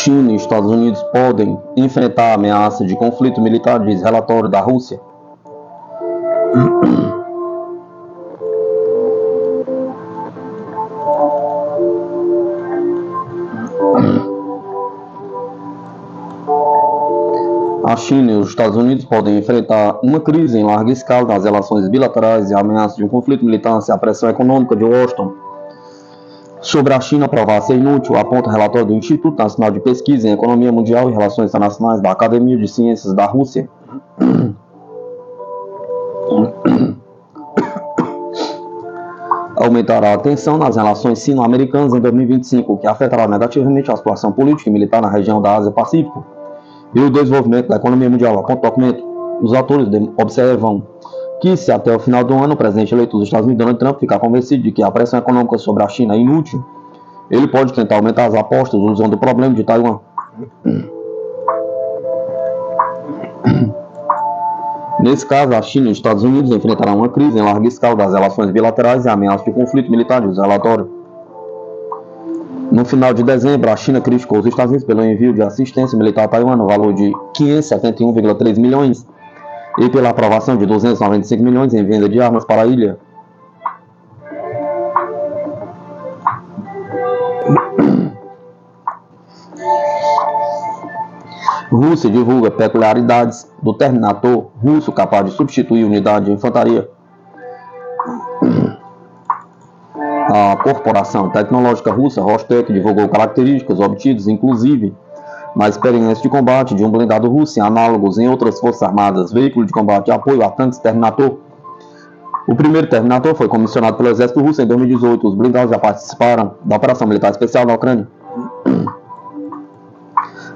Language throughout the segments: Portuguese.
China e Estados Unidos podem enfrentar a ameaça de conflito militar, diz relatório da Rússia. A China e os Estados Unidos podem enfrentar uma crise em larga escala nas relações bilaterais e a ameaça de um conflito militar se a pressão econômica de Washington sobre a China provar ser inútil, aponta relatório do Instituto Nacional de Pesquisa em Economia Mundial e Relações Internacionais da Academia de Ciências da Rússia. Aumentará a tensão nas relações sino-americanas em 2025, o que afetará negativamente a situação política e militar na região da Ásia-Pacífico e o desenvolvimento da economia mundial, aponta o documento. Os autores observam que, se até o final do ano o presidente eleito dos Estados Unidos, Donald Trump, ficar convencido de que a pressão econômica sobre a China é inútil, ele pode tentar aumentar as apostas usando o problema de Taiwan. Nesse caso, a China e os Estados Unidos enfrentarão uma crise em larga escala das relações bilaterais e a ameaça de conflito militar, diz o relatório. No final de dezembro, a China criticou os Estados Unidos pelo envio de assistência militar a Taiwan no valor de 571,3 milhões e pela aprovação de 295 milhões em venda de armas para a ilha. Rússia divulga peculiaridades do Terminator russo capaz de substituir unidade de infantaria. A corporação tecnológica russa Rostec divulgou características obtidas, inclusive, na experiência de combate de um blindado russo e análogos em outras forças armadas, veículo de combate de apoio a tanques Terminator. O primeiro Terminator foi comissionado pelo exército russo em 2018. Os blindados já participaram da operação militar especial na Ucrânia.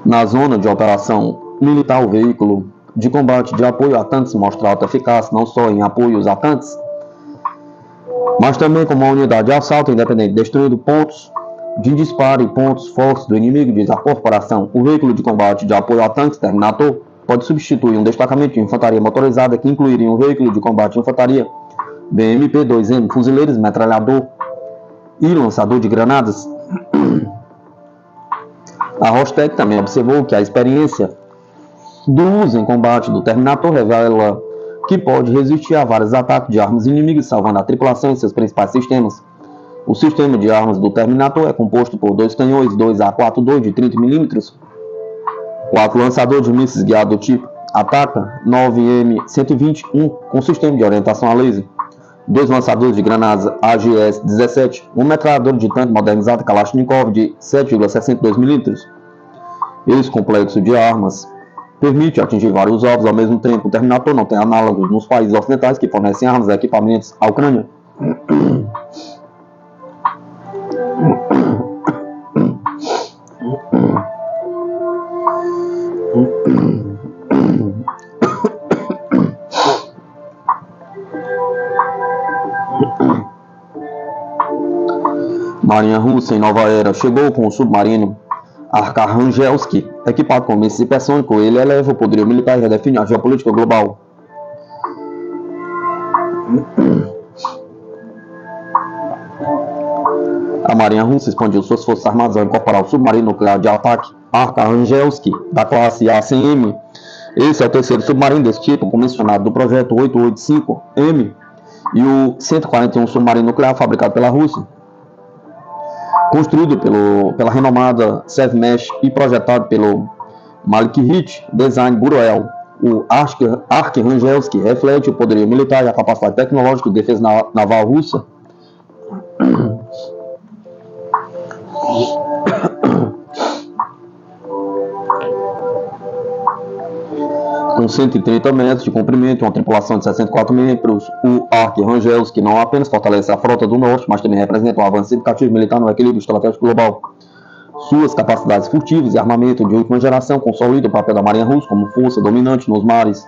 Na zona de operação militar, o veículo de combate de apoio a tanques mostra alta eficácia não só em apoios a tanques, mas também como uma unidade de assalto independente, destruindo pontos de disparo e pontos fortes do inimigo, diz a corporação. O veículo de combate de apoio a tanques Terminator pode substituir um destacamento de infantaria motorizada que incluiria um veículo de combate de infantaria BMP-2M, fuzileiros, metralhador e lançador de granadas. A Rostec também observou que a experiência do uso em combate do Terminator revela que pode resistir a vários ataques de armas inimigas, salvando a tripulação e seus principais sistemas. O sistema de armas do Terminator é composto por 2 canhões 2A42 de 30 mm, 4 lançadores de mísseis guiados do tipo Ataka 9M121 com sistema de orientação a laser, 2 lançadores de granadas AGS-17, um metralhador de tanque modernizado Kalashnikov de 7,62 mm. Esse complexo de armas permite atingir vários alvos ao mesmo tempo. O Terminator não tem análogos nos países ocidentais que fornecem armas e equipamentos à Ucrânia. Marinha Russa em nova era chegou com o submarino Arkhangelsk, equipado com mísseis hipersônicos. Ele eleva o poderio militar e redefine a geopolítica global. A Marinha Russa expandiu suas forças armadas ao incorporar o submarino nuclear de ataque Arkhangelsk da classe ACM. Esse é o terceiro submarino desse tipo, comissionado do projeto 885M, e o 141 submarino nuclear fabricado pela Rússia, construído pela renomada Sevmesh e projetado pelo Malekith Design Bureau. O Arkhangelsk reflete o poderio militar e a capacidade tecnológica de defesa naval russa. com 130 metros de comprimento e uma tripulação de 64 membros, o Archangelsk, que não apenas fortalece a frota do norte, mas também representa um avanço significativo militar no equilíbrio estratégico global. Suas capacidades furtivas e armamento de última geração consolidam o papel da Marinha Russa como força dominante nos mares.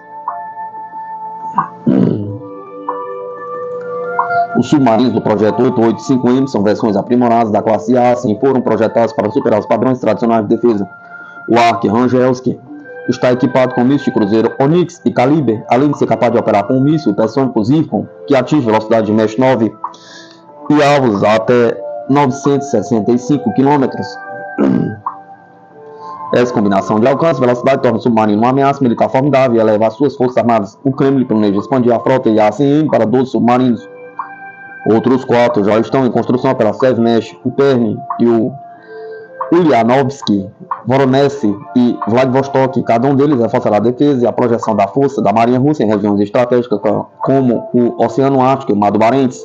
Os submarinos do projeto 885M são versões aprimoradas da classe A e foram projetados para superar os padrões tradicionais de defesa. O Archangelsk está equipado com mísseis de cruzeiro Onyx e Caliber, além de ser capaz de operar com um míssil hipersônico Zircon, que atinge velocidade de Mach 9 e alvos até 965 km. Essa combinação de alcance e velocidade torna o submarino uma ameaça militar formidável e eleva as suas forças armadas. O Kremlin planeja expandir a frota IACM para 12 submarinos. Outros 4 já estão em construção pela Sevmesh, o Perm e o Ulyanovsky, Voronezh e Vladivostok. Cada um deles reforçará a defesa e a projeção da força da Marinha Russa em regiões estratégicas como o Oceano Ártico e o Mar do Barents.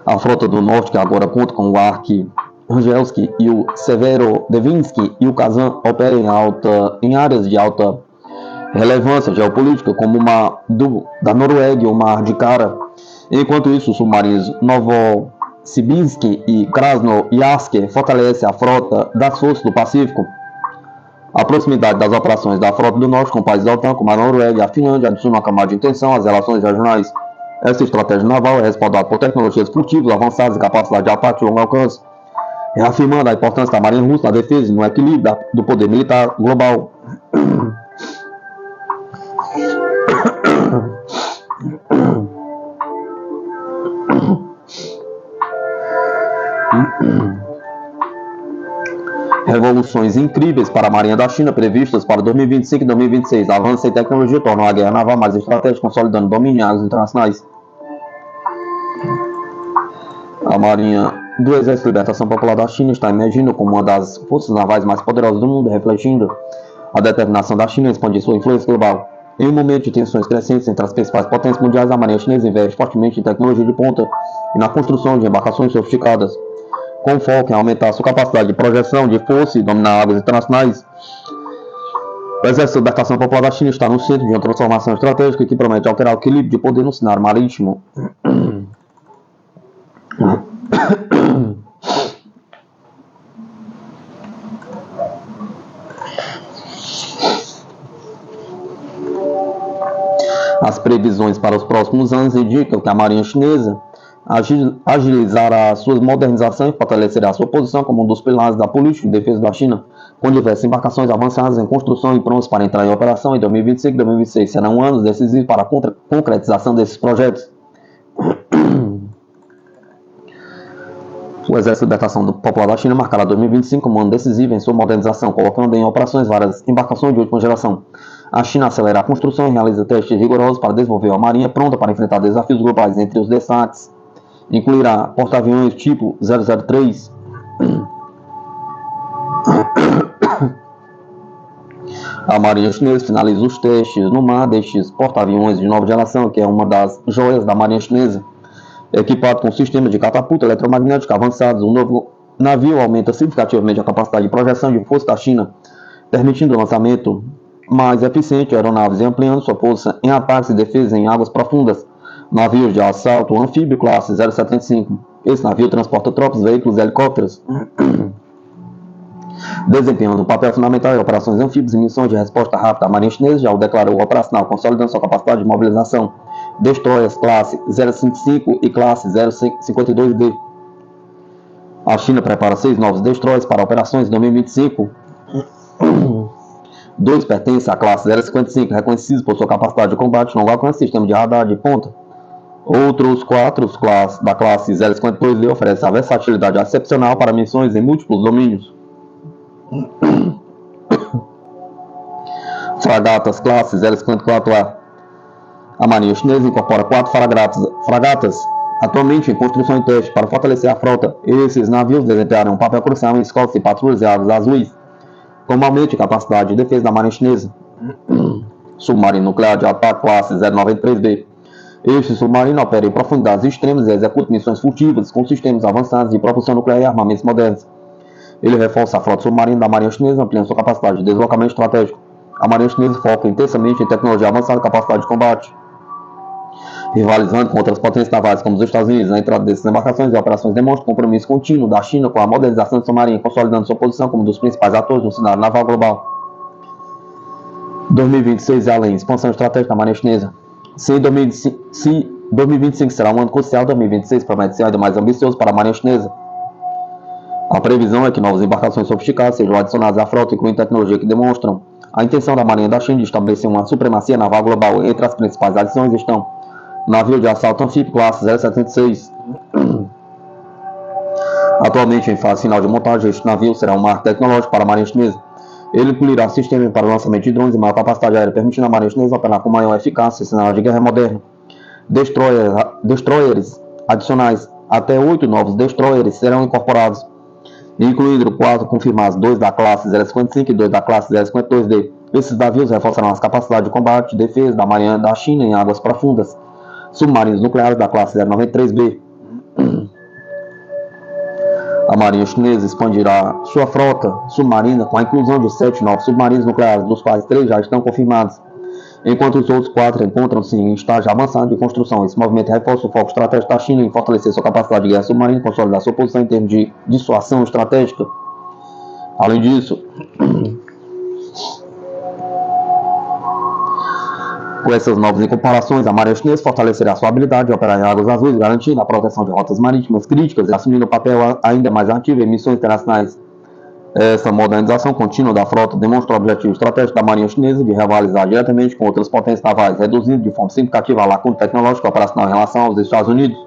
A frota do norte, que agora conta com o Archangelsk e o Severodvinsk e o Kazan, opera em áreas de alta relevância geopolítica, como o mar da Noruega e o mar de Kara. Enquanto isso, os submarinos Novosibirsk e Krasnoyarsk fortalecem a frota das forças do Pacífico. A proximidade das operações da frota do norte com países da OTAN, como a Noruega e a Finlândia, adiciona uma camada de tensão às relações regionais. Essa estratégia naval é respaldada por tecnologias furtivas avançadas e capacidade de ataque de longo alcance, reafirmando a importância da Marinha Russa na defesa e no equilíbrio do poder militar global. Revoluções incríveis para a Marinha da China previstas para 2025 e 2026. Avanço em tecnologia tornam a guerra naval mais estratégica, consolidando domínio em águas internacionais. A Marinha do Exército de Libertação Popular da China está emergindo como uma das forças navais mais poderosas do mundo, refletindo a determinação da China em expandir sua influência global. Em um momento de tensões crescentes entre as principais potências mundiais, a Marinha Chinesa investe fortemente em tecnologia de ponta e na construção de embarcações sofisticadas, com foco em aumentar sua capacidade de projeção de força e dominar águas internacionais. O Exército de Libertação Popular da China está no centro de uma transformação estratégica que promete alterar o equilíbrio de poder no cenário marítimo. As previsões para os próximos anos indicam que a Marinha Chinesa agilizará sua modernização e fortalecerá sua posição como um dos pilares da política de defesa da China, com diversas embarcações avançadas em construção e prontas para entrar em operação em 2025 e 2026. Serão anos decisivos para a concretização desses projetos. O Exército de Libertação Popular da China marcará 2025 como um ano decisivo em sua modernização, colocando em operações várias embarcações de última geração. A China acelera a construção e realiza testes rigorosos para desenvolver uma marinha pronta para enfrentar desafios globais. Entre os destaques, incluirá porta-aviões tipo 003, a Marinha Chinesa finaliza os testes no mar destes porta-aviões de nova geração, que é uma das joias da Marinha Chinesa. Equipado com sistemas de catapulta eletromagnética avançados, o novo navio aumenta significativamente a capacidade de projeção de força da China, permitindo o lançamento mais eficiente de aeronaves e ampliando sua força em ataques e defesa em águas profundas. Navios de assalto anfíbio classe 075. Esse navio transporta tropas, veículos e helicópteros, desempenhando um papel fundamental em operações anfíbias e missões de resposta rápida. A Marinha Chinesa já o declarou operacional, consolidando sua capacidade de mobilização. Destroyers classe 055 e classe 052B. A China prepara 6 novos destroyers para operações em 2025. 2 pertencem à classe 055, reconhecidos por sua capacidade de combate longo alcance e sistema de radar de ponta. Outros 4 da classe 052D oferecem a versatilidade excepcional para missões em múltiplos domínios. Fragatas classe 054A. A Marinha Chinesa incorpora 4 fragatas atualmente em construção e teste para fortalecer a frota. Esses navios desempenharão um papel crucial em escoltas e patrulhas de águas azuis, como aumento de capacidade de defesa da Marinha Chinesa. Submarino nuclear de ataque classe 093B. Este submarino opera em profundidades extremas e executa missões furtivas com sistemas avançados de propulsão nuclear e armamentos modernos. Ele reforça a frota submarina da Marinha Chinesa, ampliando sua capacidade de deslocamento estratégico. A Marinha Chinesa foca intensamente em tecnologia avançada e capacidade de combate, rivalizando com outras potências navais como os Estados Unidos. A entrada dessas embarcações e operações demonstra o compromisso contínuo da China com a modernização de sua marinha, consolidando sua posição como um dos principais atores no cenário naval global. 2026 e além, expansão estratégica da Marinha Chinesa. Se 2025 será um ano crucial, 2026 promete ser ainda mais ambicioso para a Marinha Chinesa. A previsão é que novas embarcações sofisticadas sejam adicionadas à frota, incluindo tecnologia que demonstram a intenção da Marinha da China de estabelecer uma supremacia naval global. Entre as principais adições estão navio de assalto anfíbio classe 076. Atualmente em fase final de montagem, este navio será um marco tecnológico para a Marinha Chinesa. Ele incluirá sistema para o lançamento de drones e maior capacidade aérea, permitindo à Marinha Chinesa operar com maior eficácia em cenário de guerra moderna. Destroyers adicionais. Até 8 novos destroyers serão incorporados, incluindo 4 confirmados, 2 da classe 055 e 2 da classe 052D. Esses navios reforçarão as capacidades de combate e defesa da Marinha da China em águas profundas. Submarinos nucleares da classe 093B. A Marinha Chinesa expandirá sua frota submarina com a inclusão de 7 novos submarinos nucleares, dos quais 3 já estão confirmados, enquanto os outros 4 encontram-se em estágio avançado de construção. Esse movimento reforça o foco estratégico da China em fortalecer sua capacidade de guerra submarina e consolidar sua posição em termos de dissuasão estratégica. Além disso, com essas novas incorporações, a Marinha Chinesa fortalecerá sua habilidade de operar em águas azuis, garantindo a proteção de rotas marítimas críticas e assumindo um papel ainda mais ativo em missões internacionais. Essa modernização contínua da frota demonstra o objetivo estratégico da Marinha Chinesa de rivalizar diretamente com outras potências navais, reduzindo de forma significativa a lacuna tecnológica operacional em relação aos Estados Unidos.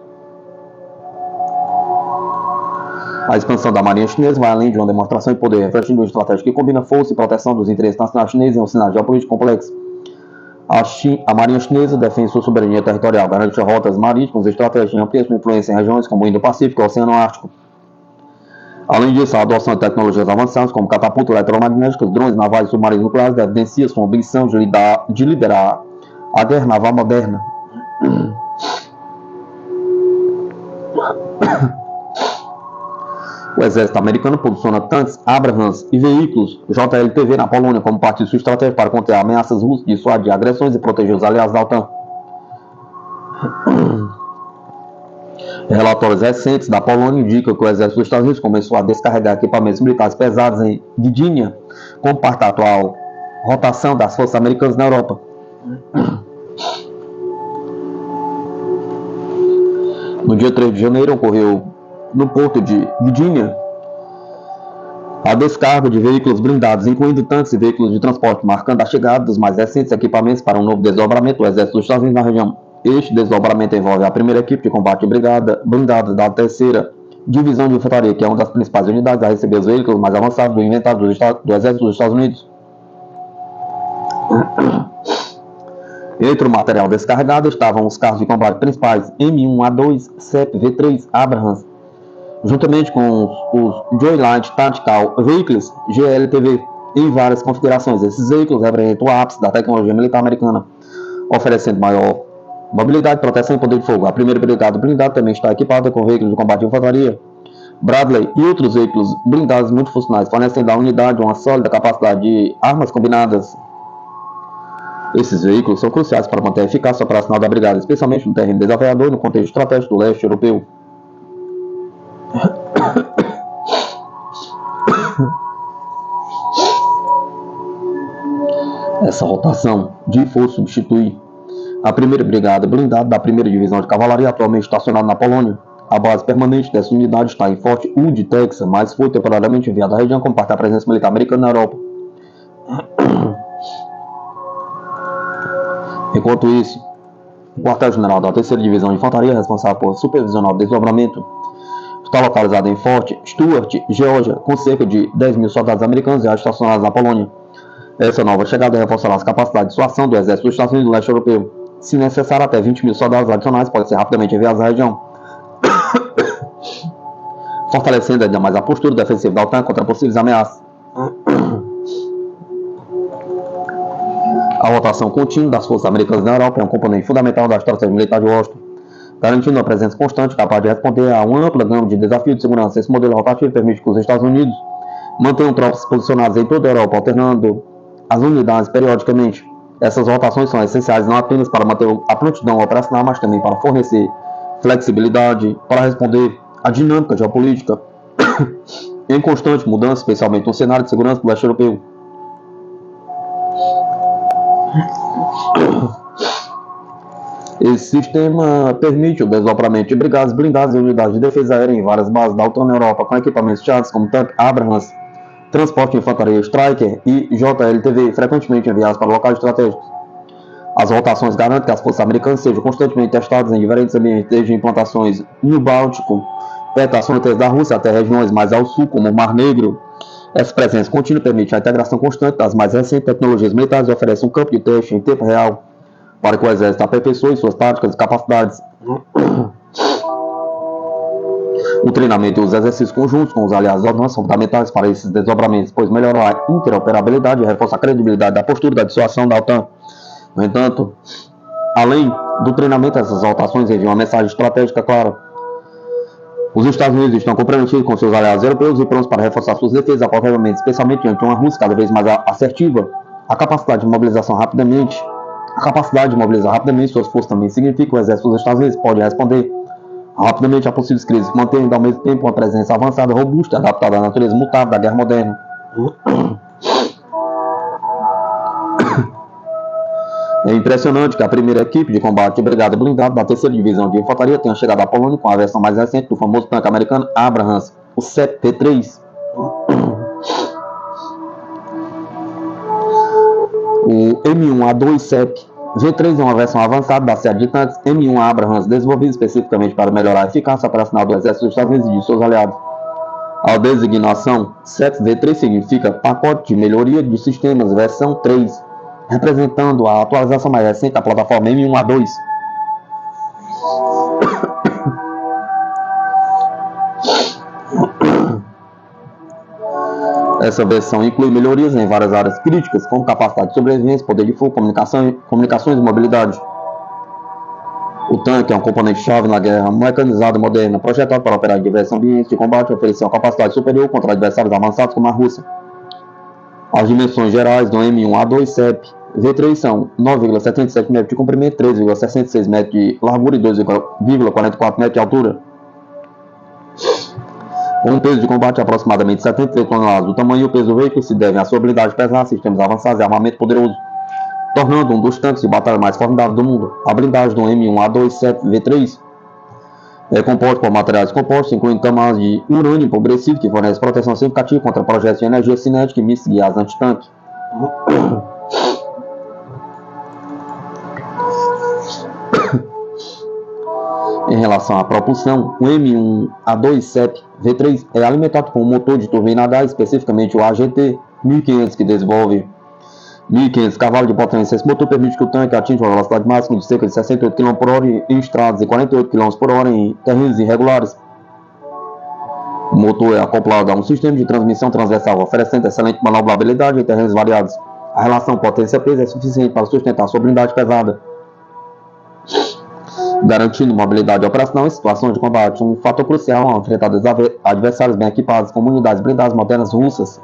A expansão da Marinha Chinesa vai além de uma demonstração de poder, refletindo uma estratégia que combina força e proteção dos interesses nacionais chineses em um cenário geopolítico complexo. A Marinha Chinesa defende sua soberania territorial, garante rotas marítimas estratégicas e amplia sua influência em regiões como o Indo-Pacífico e o Oceano Ártico. Além disso, a adoção de tecnologias avançadas como catapultas eletromagnéticas, drones navais e submarinos nucleares evidencia sua ambição de liderar a guerra naval moderna. O exército americano posiciona tanques Abrams e veículos JLTV na Polônia como parte de sua estratégia para conter ameaças russas, dissuadir agressões e proteger os aliados da OTAN. Relatórios recentes da Polônia indicam que o exército dos Estados Unidos começou a descarregar equipamentos militares pesados em Gdynia, como parte da atual rotação das forças americanas na Europa. No dia 3 de janeiro ocorreu no porto de Gdynia a descarga de veículos blindados, incluindo tanques e veículos de transporte, marcando a chegada dos mais recentes equipamentos para um novo desdobramento do exército dos Estados Unidos na região. Este desdobramento envolve a primeira equipe de combate blindada da 3ª Divisão de Infantaria, que é uma das principais unidades a receber os veículos mais avançados do inventário do exército dos Estados Unidos. Entre o material descarregado estavam os carros de combate principais M1A2, CEP V3 Abrams, juntamente com os Joyland Tactical Vehicles GLTV em várias configurações. Esses veículos representam o ápice da tecnologia militar americana, oferecendo maior mobilidade, proteção e poder de fogo. A primeira brigada blindada também está equipada com veículos de combate de infantaria Bradley e outros veículos blindados multifuncionais, fornecendo à unidade uma sólida capacidade de armas combinadas. Esses veículos são cruciais para manter a eficácia operacional da brigada, especialmente no terreno desafiador e no contexto estratégico do leste europeu. Essa rotação de força substitui a primeira brigada blindada da 1ª Divisão de Cavalaria, atualmente estacionada na Polônia. A base permanente dessa unidade está em Fort Hood, Texas, mas foi temporariamente enviada à região como parte da presença militar americana na Europa. Enquanto isso, o quartel-general da 3ª Divisão de Infantaria, responsável por supervisionar o desdobramento, está localizado em Fort Stewart, Geórgia, com cerca de 10 mil soldados americanos já estacionados na Polônia. Essa nova chegada reforçará as capacidades de dissuasão do exército dos Estados Unidos do leste europeu. Se necessário, até 20 mil soldados adicionais podem ser rapidamente enviados à região, fortalecendo ainda mais a postura defensiva da OTAN contra possíveis ameaças. A rotação contínua das forças americanas na Europa é um componente fundamental da estratégia militar de Washington, garantindo uma presença constante capaz de responder a uma ampla gama de desafios de segurança. Esse modelo rotativo permite que os Estados Unidos Mantenham tropas posicionadas em toda a Europa, alternando as unidades periodicamente. Essas rotações são essenciais não apenas para manter a prontidão operacional, mas também para fornecer flexibilidade para responder à dinâmica geopolítica em constante mudança, especialmente no cenário de segurança do leste europeu. Esse sistema permite o desdobramento de brigadas blindadas e unidades de defesa aérea em várias bases da OTAN na Europa, com equipamentos chaves como tanque Abrams, transporte de infantaria Stryker e JLTV, frequentemente enviados para locais estratégicos. As rotações garantem que as forças americanas sejam constantemente testadas em diferentes ambientes, desde implantações no Báltico, perto das fronteiras da Rússia, até regiões mais ao sul, como o Mar Negro. Essa presença contínua permite a integração constante das mais recentes tecnologias militares e oferece um campo de teste em tempo real para que o Exército aperfeiçoe suas táticas e capacidades. O treinamento e os exercícios conjuntos com os aliados da OTAN são fundamentais para esses desdobramentos, pois melhoram a interoperabilidade e reforçam a credibilidade da postura da dissuasão da OTAN. No entanto, além do treinamento, essas rotações enviam uma mensagem estratégica clara. Os Estados Unidos estão comprometidos com seus aliados europeus e prontos para reforçar suas defesas a qualquer momento, especialmente diante de uma Rússia cada vez mais assertiva. A capacidade de mobilizar rapidamente suas forças também significa que o exército dos Estados Unidos pode responder rapidamente a possíveis crises, mantendo ao mesmo tempo uma presença avançada, robusta e adaptada à natureza mutável da guerra moderna. É impressionante que a primeira equipe de combate de brigada blindada da 3ª Divisão de Infantaria tenha chegado à Polônia com a versão mais recente do famoso tanque americano Abrams, o CEP V3. O M1A2 CEP V3 é uma versão avançada da série de tanques M1 Abrams, desenvolvida especificamente para melhorar a eficácia operacional do Exército dos Estados Unidos e de seus aliados. A designação CEP V3 significa pacote de melhoria de sistemas versão 3, representando a atualização mais recente da plataforma M1A2. Essa versão inclui melhorias em várias áreas críticas, como capacidade de sobrevivência, poder de fogo, comunicações e mobilidade. O tanque é um componente-chave na guerra mecanizada moderna, projetado para operar em diversos ambientes de combate e oferecer uma capacidade superior contra adversários avançados como a Rússia. As dimensões gerais do M1A2 CEP V3 são 9,77 metros de comprimento, 3,66 metros de largura e 2,44 metros de altura. Com um peso de combate de aproximadamente 73 toneladas, o tamanho e o peso do veículo se devem à sua habilidade pesada, sistemas avançados e armamento poderoso, tornando um dos tanques de batalha mais formidáveis do mundo. A blindagem do M1A2 CEP V3 é composta por materiais compostos, incluindo camadas de urânio empobrecido, que fornece proteção significativa contra projetos de energia cinética e mísseis guiados antitanque. Em relação à propulsão, o M1A2 CEP V3 é alimentado com um motor de turbina a gás, especificamente o AGT 1500, que desenvolve 1.500 cavalos de potência. Esse motor permite que o tanque atinja uma velocidade máxima de cerca de 68 km por hora em estradas e 48 km por hora em terrenos irregulares. O motor é acoplado a um sistema de transmissão transversal, oferecendo excelente manobrabilidade em terrenos variados. A relação potência-peso é suficiente para sustentar sua blindagem pesada, garantindo mobilidade operacional em situações de combate, um fator crucial ao enfrentar adversários bem equipados, como unidades blindadas modernas russas.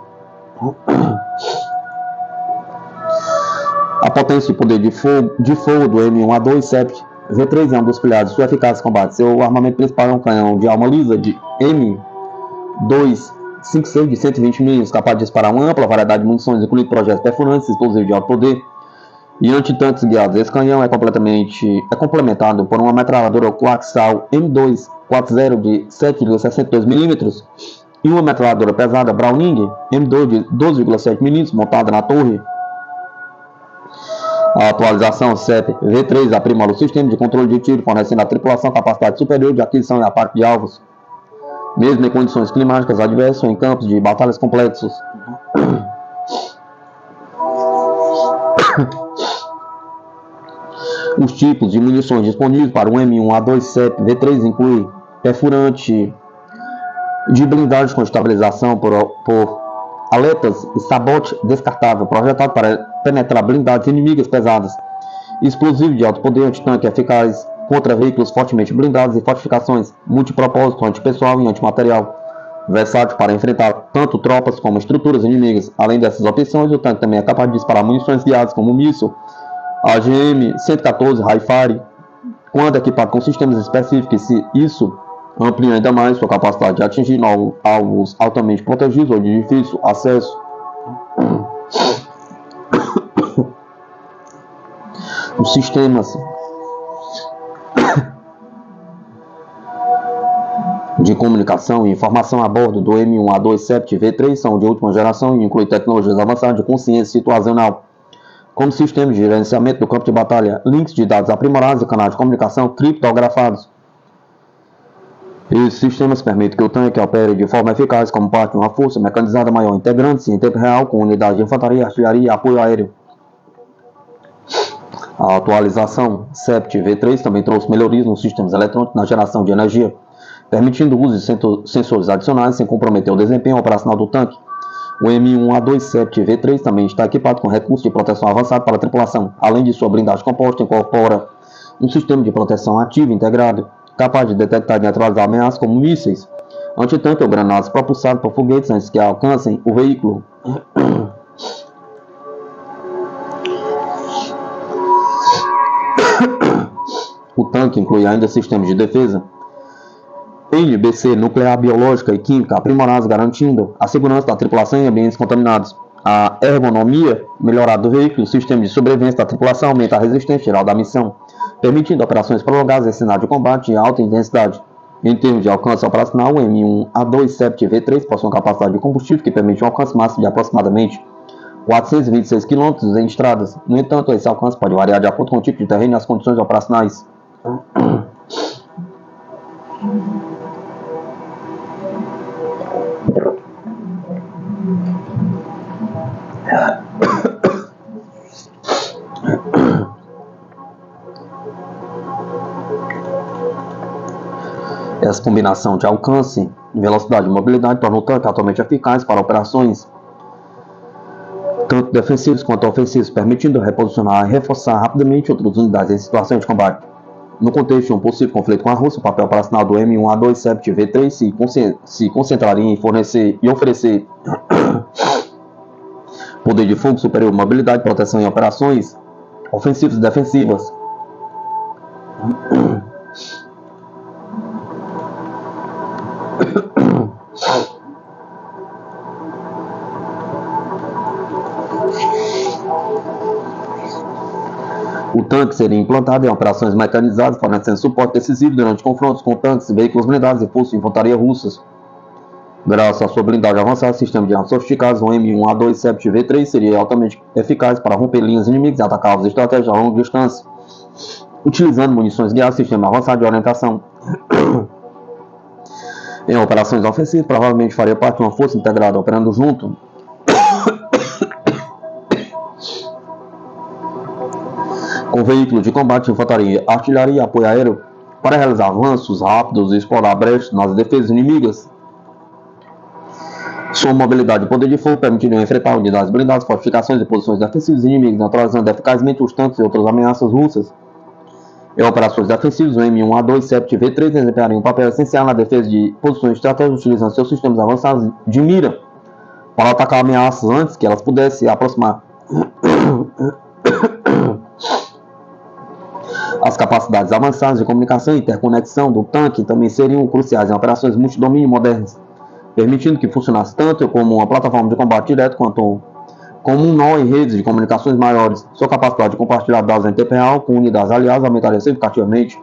A potência de poder de fogo do M1A2 CEP V3 é um dos pilares de sua eficácia de combate. Seu armamento principal é um canhão de alma lisa de M256 de 120 mm, capaz de disparar uma ampla variedade de munições, incluindo projetos perfurantes, explosivos de alto poder e antitanques guiados. Esse canhão é complementado por uma metralhadora coaxial M240 de 7,62 mm e uma metralhadora pesada Browning M2 de 12,7 mm montada na torre. A atualização CEP V3 aprimora o sistema de controle de tiro, fornecendo à tripulação capacidade superior de aquisição e ataque de alvos, mesmo em condições climáticas adversas ou em campos de batalhas complexos. Os tipos de munições disponíveis para o M1A2 CEP V3 incluem perfurante de blindagem com estabilização por aletas e sabote descartável, projetado para penetrar blindagens inimigas pesadas, explosivo de alto poder antitanque eficaz contra veículos fortemente blindados e fortificações multipropósito, antipessoal e antimaterial. versátil para enfrentar tanto tropas como estruturas inimigas. Além dessas opções, o tanque também é capaz de disparar munições guiadas como o míssil AGM-114 Hi-Fire, quando equipado com sistemas específicos. Isso amplia ainda mais sua capacidade de atingir alvos altamente protegidos ou de difícil acesso. Os sistemas de comunicação e informação a bordo do M1A2 Sept V3 são de última geração e incluem tecnologias avançadas de consciência situacional, como sistemas de gerenciamento do campo de batalha, links de dados aprimorados e canais de comunicação criptografados. Esses sistemas permitem que o tanque opere de forma eficaz como parte de uma força mecanizada maior, integrando-se em tempo real com unidades de infantaria, artilharia e apoio aéreo. A atualização Sept V3 também trouxe melhorias nos sistemas eletrônicos na geração de energia, permitindo o uso de sensores adicionais sem comprometer o desempenho operacional do tanque. O M1A2 Sept V3 também está equipado com recursos de proteção avançado para a tripulação. Além de sua blindagem composta, incorpora um sistema de proteção ativo integrado, capaz de detectar e neutralizar ameaças como mísseis, antitanque ou granadas propulsadas por foguetes antes que alcancem o veículo. O tanque inclui ainda sistemas de defesa NBC, nuclear, biológica e química aprimorados, garantindo a segurança da tripulação em ambientes contaminados. A ergonomia melhorada do veículo e o sistema de sobrevivência da tripulação aumenta a resistência geral da missão, permitindo operações prolongadas em cenário de combate de alta intensidade. Em termos de alcance operacional, o M1A2 Sept V3 possui uma capacidade de combustível que permite um alcance máximo de aproximadamente 426 km em estradas. No entanto, esse alcance pode variar de acordo com o tipo de terreno e as condições operacionais. Essa combinação de alcance, velocidade e mobilidade torna o tanque atualmente eficaz para operações tanto defensivas quanto ofensivas, permitindo reposicionar e reforçar rapidamente outras unidades em situações de combate. No contexto de um possível conflito com a Rússia, o papel operacional do M1A2 Sept V3 se concentraria em fornecer e oferecer poder de fogo superior, mobilidade e proteção em operações ofensivas e defensivas. O tanque seria implantado em operações mecanizadas, fornecendo suporte decisivo durante confrontos com tanques, veículos blindados e forças de infantaria russas. Graças à sua blindagem avançada e sistema de armas sofisticados, o M1A2 Sept V3 seria altamente eficaz para romper linhas inimigas e atacar alvos estratégicos a longa distância, utilizando munições guiadas e sistema avançado de orientação. Em operações ofensivas, provavelmente faria parte de uma força integrada operando junto com veículos de combate, infantaria, artilharia e apoio aéreo para realizar avanços rápidos e explorar brechas nas defesas inimigas. Sua mobilidade e poder de fogo permitiriam enfrentar unidades blindadas, fortificações e posições defensivas inimigas, neutralizando eficazmente os tanques e outras ameaças russas. Em operações defensivas, o M1A2 Sept V3 desempenharia um papel essencial na defesa de posições estratégicas, utilizando seus sistemas avançados de mira para atacar ameaças antes que elas pudessem se aproximar. As capacidades avançadas de comunicação e interconexão do tanque também seriam cruciais em operações multidomínio modernas, permitindo que funcionasse tanto como uma plataforma de combate direto quanto como um nó em redes de comunicações maiores. Sua capacidade de compartilhar dados em tempo real com unidades aliadas aumentaria significativamente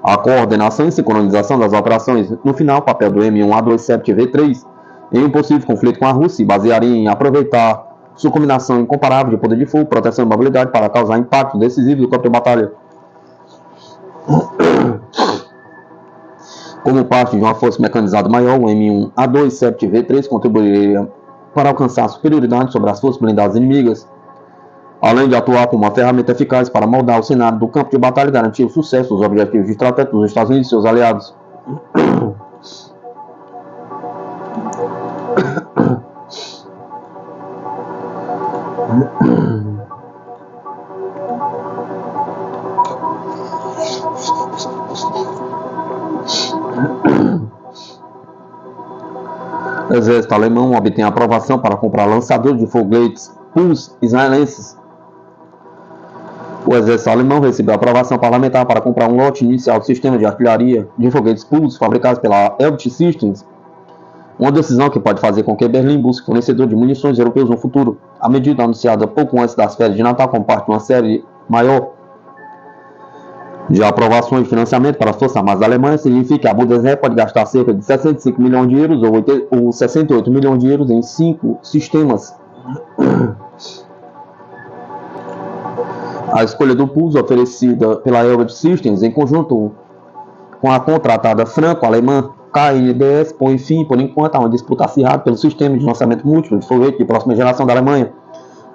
a coordenação e sincronização das operações. No final, o papel do M1A2 Sept V3 em um possível conflito com a Rússia se basearia em aproveitar sua combinação incomparável de poder de fogo, proteção e mobilidade para causar impacto decisivo no campo de batalha. Como parte de uma força mecanizada maior, o M1A2 Sept V3 contribuiria para alcançar superioridade sobre as forças blindadas inimigas, além de atuar como uma ferramenta eficaz para moldar o cenário do campo de batalha e garantir o sucesso dos objetivos estratégicos dos Estados Unidos e seus aliados. exército alemão obtém aprovação para comprar lançadores de foguetes Pulse israelenses. O exército alemão recebeu aprovação parlamentar para comprar um lote inicial de sistema de artilharia de foguetes Pulse fabricados pela Elbit Systems, uma decisão que pode fazer com que Berlim busque fornecedor de munições europeus no futuro. A medida anunciada pouco antes das férias de Natal como parte de uma série maior de aprovações de financiamento para as Forças Armadas da Alemanha significa que a Bundeswehr pode gastar cerca de 65 milhões de euros ou 68 milhões de euros em 5 sistemas. A escolha do Pulse oferecida pela Elbit Systems em conjunto com a contratada franco-alemã KNDS põe fim, por enquanto, a uma disputa acirrada pelo sistema de lançamento múltiplo de foguete de próxima geração da Alemanha.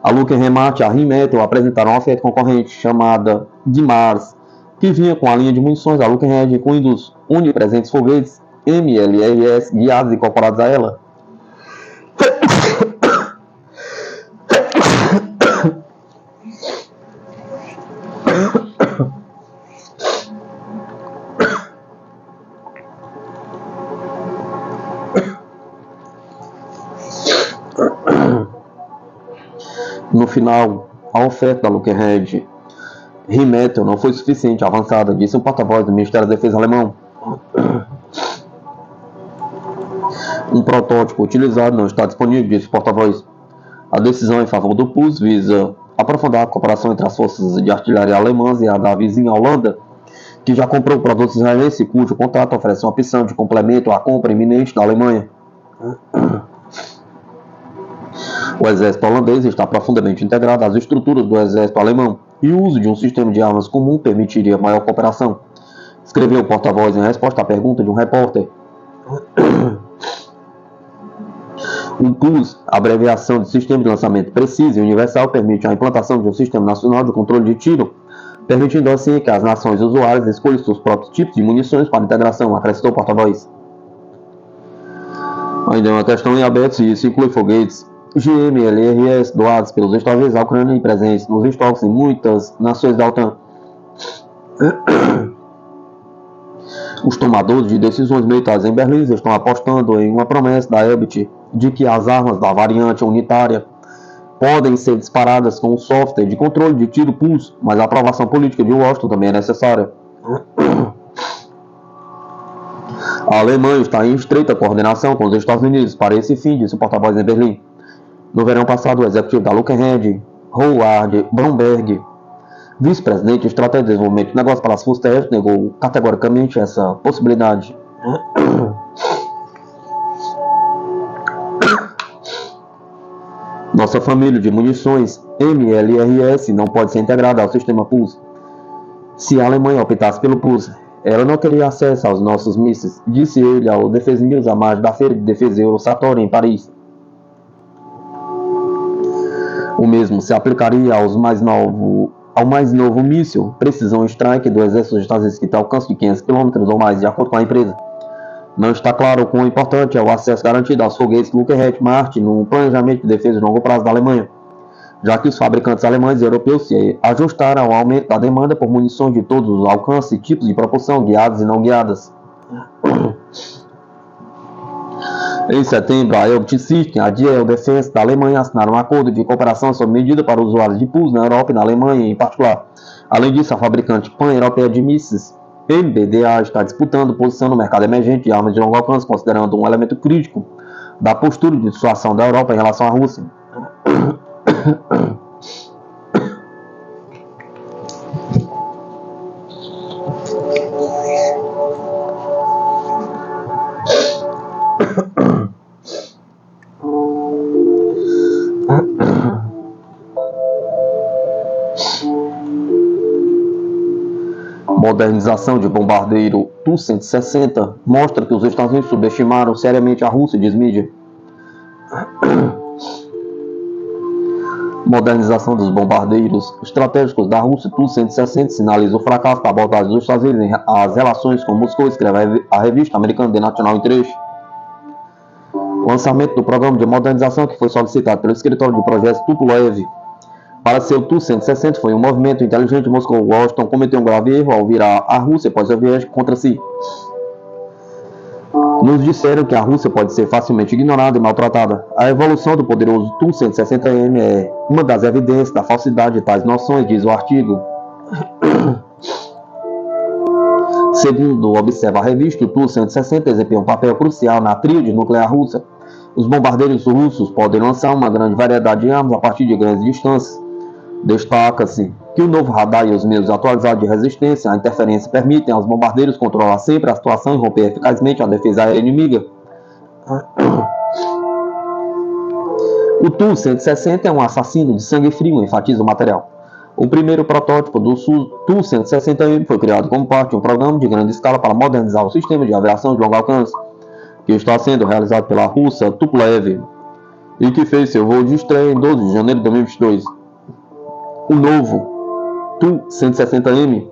A Lufthansa e a Rheinmetall apresentaram uma oferta concorrente chamada de Mars, que vinha com a linha de munições da Lufthansa, incluindo os onipresentes foguetes MLRS guiados e incorporados a ela. No final, a oferta da Lufthansa Rheinmetall não foi suficiente avançada, disse o porta-voz do Ministério da Defesa alemão. Um protótipo utilizado não está disponível, disse o porta-voz. A decisão em favor do Pulse visa aprofundar a cooperação entre as forças de artilharia alemãs e a da vizinha Holanda, que já comprou produtos israelenses, cujo contrato oferece uma opção de complemento à compra iminente da Alemanha. O exército holandês está profundamente integrado às estruturas do exército alemão e o uso de um sistema de armas comum permitiria maior cooperação, escreveu o porta-voz em resposta à pergunta de um repórter. O Pulse, abreviação de Sistema de Lançamento Preciso e Universal, permite a implantação de um sistema nacional de controle de tiro, permitindo assim que as nações usuárias escolham seus próprios tipos de munições para integração, acrescentou o porta-voz. Ainda é uma questão em aberto se isso inclui foguetes GMLRS doados pelos Estados Unidos à Ucrânia e presentes nos estoques em muitas nações da OTAN. Os tomadores de decisões militares em Berlim estão apostando em uma promessa da Elbit de que as armas da variante unitária podem ser disparadas com um software de controle de tiro Pulse, mas a aprovação política de Washington também é necessária. A Alemanha está em estreita coordenação com os Estados Unidos para esse fim, disse o porta-voz em Berlim. No verão passado, o executivo da Lufthansa, Howard Bromberg, vice-presidente de Estratégia de Desenvolvimento de Negócios para as Forças Terrestres, negou categoricamente essa possibilidade. Nossa família de munições MLRS não pode ser integrada ao sistema Pulse. Se a Alemanha optasse pelo Pulse, ela não teria acesso aos nossos mísseis, disse ele ao Defense News à margem da Feira de Defesa Eurosator em Paris. O mesmo se aplicaria ao mais novo míssil Precisão Strike do exército dos Estados Unidos, que tem alcance de 500 km ou mais, de acordo com a empresa. Não está claro quão importante é o acesso garantido aos foguetes Lufthansa Martin no planejamento de defesa de longo prazo da Alemanha, já que os fabricantes alemães e europeus se ajustaram ao aumento da demanda por munições de todos os alcances e tipos de propulsão, guiadas e não guiadas. Em setembro, a Elbit Systems e a DL Defense da Alemanha assinaram um acordo de cooperação sob medida para usuários de Pulse na Europa e na Alemanha em particular. Além disso, a fabricante pan-europeia de mísseis MBDA está disputando posição no mercado emergente de armas de longo alcance, considerando um elemento crítico da postura de dissuasão da Europa em relação à Rússia. Modernização de bombardeiro Tu-160 mostra que os Estados Unidos subestimaram seriamente a Rússia, diz mídia. Modernização dos bombardeiros estratégicos da Rússia Tu-160 sinaliza o fracasso da abordagem dos Estados Unidos às relações com Moscou, escreve a revista americana The National Interest. O lançamento do programa de modernização, que foi solicitado pelo escritório de projetos Tupolev para seu Tu-160, foi um movimento inteligente de Moscou. Washington cometeu um grave erro ao virar a Rússia após a viagem contra si. Nos disseram que a Rússia pode ser facilmente ignorada e maltratada. A evolução do poderoso Tu-160M é uma das evidências da falsidade de tais noções, diz o artigo. Segundo observa a revista, o Tu-160 desempenha um papel crucial na tríade nuclear russa. Os bombardeiros russos podem lançar uma grande variedade de armas a partir de grandes distâncias. Destaca-se que o novo radar e os meios atualizados de resistência à interferência permitem aos bombardeiros controlar sempre a situação e romper eficazmente a defesa aérea inimiga. O Tu-160 é um assassino de sangue frio, enfatiza o material. O primeiro protótipo do Tu-160M foi criado como parte de um programa de grande escala para modernizar o sistema de aviação de longo alcance, que está sendo realizado pela Rússia Tupolev, e que fez seu voo de estreia em 12 de janeiro de 2022. O novo Tu-160M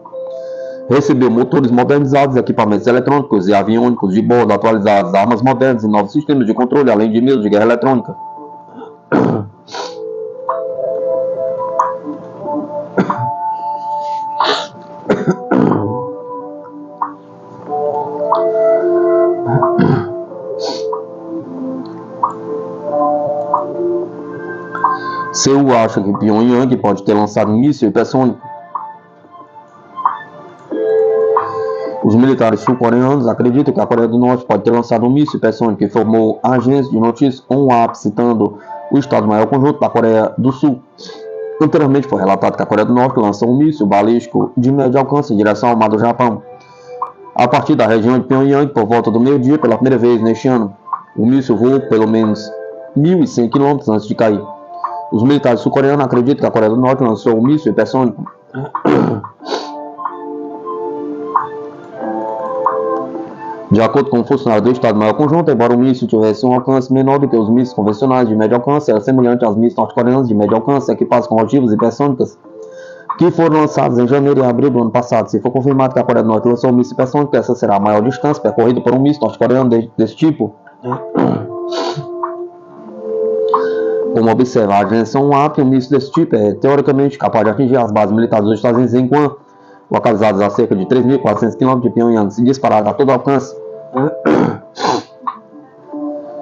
recebeu motores modernizados, equipamentos eletrônicos e aviônicos de bordo atualizados, armas modernas e novos sistemas de controle, além de meios de guerra eletrônica. Seul acha que Pyongyang pode ter lançado um míssil hipersônico. Os militares sul-coreanos acreditam que a Coreia do Norte pode ter lançado um míssil hipersônico, informou a agência de notícias ONHAP, citando o Estado-Maior Conjunto da Coreia do Sul. Anteriormente foi relatado que a Coreia do Norte lançou um míssil balístico de médio alcance em direção ao mar do Japão, a partir da região de Pyongyang, por volta do meio-dia, pela primeira vez neste ano. O míssil voou pelo menos 1.100 km antes de cair. Os militares sul-coreanos acreditam que a Coreia do Norte lançou um míssil hipersônico. De acordo com o funcionário do Estado-Maior Conjunto, embora o míssil tivesse um alcance menor do que os mísseis convencionais de médio alcance, era semelhante aos mísseis norte-coreanos de médio alcance equipados com ogivas hipersônicas, que foram lançados em janeiro e abril do ano passado. Se for confirmado que a Coreia do Norte lançou um míssil hipersônico, essa será a maior distância percorrida por um míssil norte-coreano desse tipo. Como observa a agência ONHAP, um míssil desse tipo é teoricamente capaz de atingir as bases militares dos Estados Unidos em Guam, localizadas a cerca de 3.400 km de Pyongyang, se disparado a todo alcance,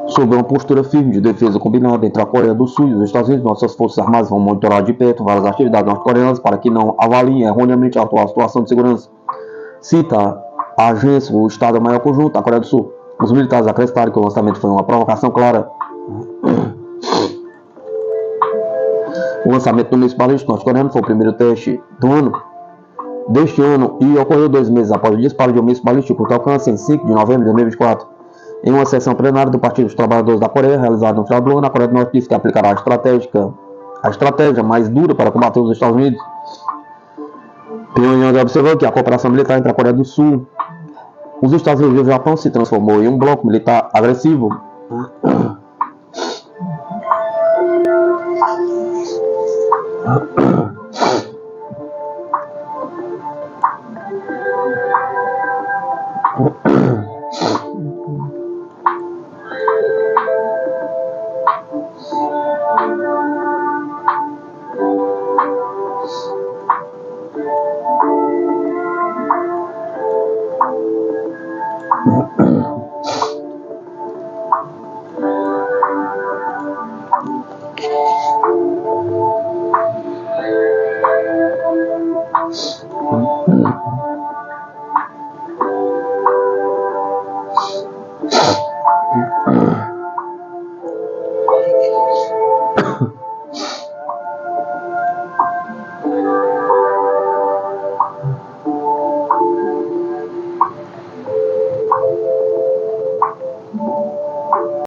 sob uma postura firme de defesa combinada entre a Coreia do Sul e os Estados Unidos. Nossas forças armadas vão monitorar de perto várias atividades norte-coreanas para que não avaliem erroneamente a atual situação de segurança. Cita a agência o Estado-Maior Conjunto da Coreia do Sul. Os militares acreditaram que o lançamento foi uma provocação clara. O lançamento do míssil balístico norte-coreano foi o primeiro teste deste ano e ocorreu 2 meses após o disparo de um míssil balístico de curto alcance em 5 de novembro de 2024. Em uma sessão plenária do Partido dos Trabalhadores da Coreia, realizada no final do ano, a Coreia do Norte disse que aplicará a estratégia mais dura para combater os Estados Unidos. Pyongyang observou que a cooperação militar entre a Coreia do Sul, os Estados Unidos e o Japão se transformou em um bloco militar agressivo.